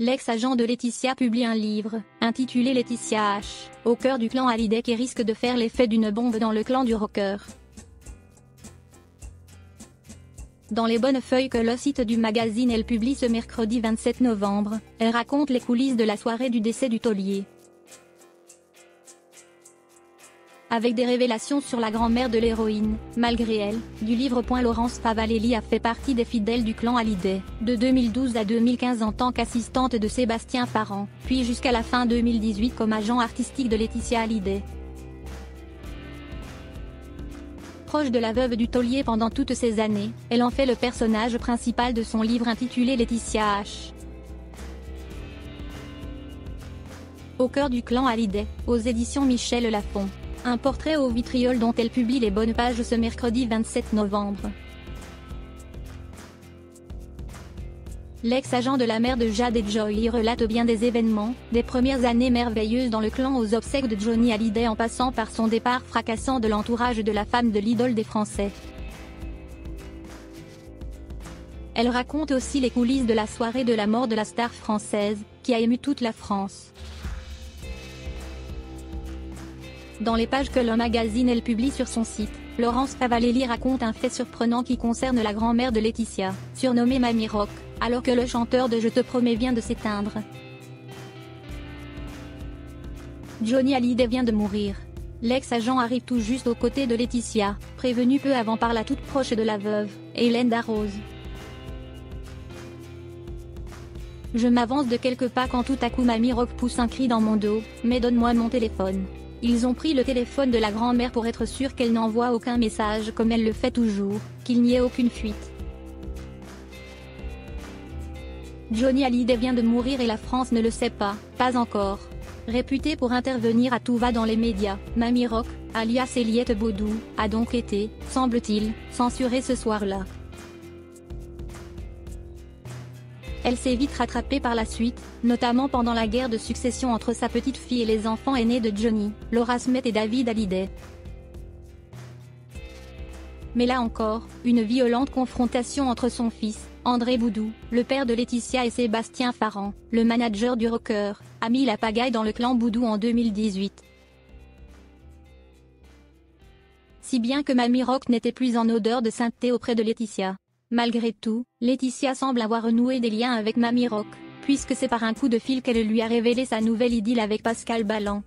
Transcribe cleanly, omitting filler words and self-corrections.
l'ex-agent de Laetitia publie un livre, intitulé Laetitia H, au cœur du clan Hallyday qui risque de faire l'effet d'une bombe dans le clan du rocker. Dans les bonnes feuilles que le site du magazine Elle publie ce mercredi 27 novembre, elle raconte les coulisses de la soirée du décès du taulier. Avec des révélations sur la grand-mère de l'héroïne, malgré elle, du livre. Laurence Favalelli a fait partie des fidèles du clan Hallyday, de 2012 à 2015 en tant qu'assistante de Sébastien Parent, puis jusqu'à la fin 2018 comme agent artistique de Laetitia Hallyday. Proche de la veuve du taulier pendant toutes ces années, elle en fait le personnage principal de son livre intitulé Laetitia H. Au cœur du clan Hallyday, aux éditions Michel Lafon. Un portrait au vitriol dont elle publie les bonnes pages ce mercredi 27 novembre. L'ex-agent de la mère de Jade et Joy relate bien des événements, des premières années merveilleuses dans le clan aux obsèques de Johnny Hallyday en passant par son départ fracassant de l'entourage de la femme de l'idole des Français. Elle raconte aussi les coulisses de la soirée de la mort de la star française, qui a ému toute la France. Dans les pages que le magazine Elle publie sur son site, Laurence Favalelli raconte un fait surprenant qui concerne la grand-mère de Laetitia, surnommée Mamie Rock, alors que le chanteur de Je te promets vient de s'éteindre. Johnny Hallyday vient de mourir. L'ex-agent arrive tout juste aux côtés de Laetitia, prévenue peu avant par la toute proche de la veuve, Hélène Darroze. Je m'avance de quelques pas quand tout à coup Mamie Rock pousse un cri dans mon dos, mais donne-moi mon téléphone. Ils ont pris le téléphone de la grand-mère pour être sûr qu'elle n'envoie aucun message comme elle le fait toujours, qu'il n'y ait aucune fuite. Johnny Hallyday vient de mourir et la France ne le sait pas encore. Réputée pour intervenir à tout va dans les médias, Mamie Rock, alias Eliette Baudou, a donc été, semble-t-il, censurée ce soir-là. Elle s'est vite rattrapée par la suite, notamment pendant la guerre de succession entre sa petite-fille et les enfants aînés de Johnny, Laura Smet et David Hallyday. Mais là encore, une violente confrontation entre son fils, André Boudou, le père de Laetitia et Sébastien Parent, le manager du rocker, a mis la pagaille dans le clan Boudou en 2018. Si bien que Mamie Rock n'était plus en odeur de sainteté auprès de Laetitia. Malgré tout, Laetitia semble avoir renoué des liens avec Mamie Rock, puisque c'est par un coup de fil qu'elle lui a révélé sa nouvelle idylle avec Pascal Ballan.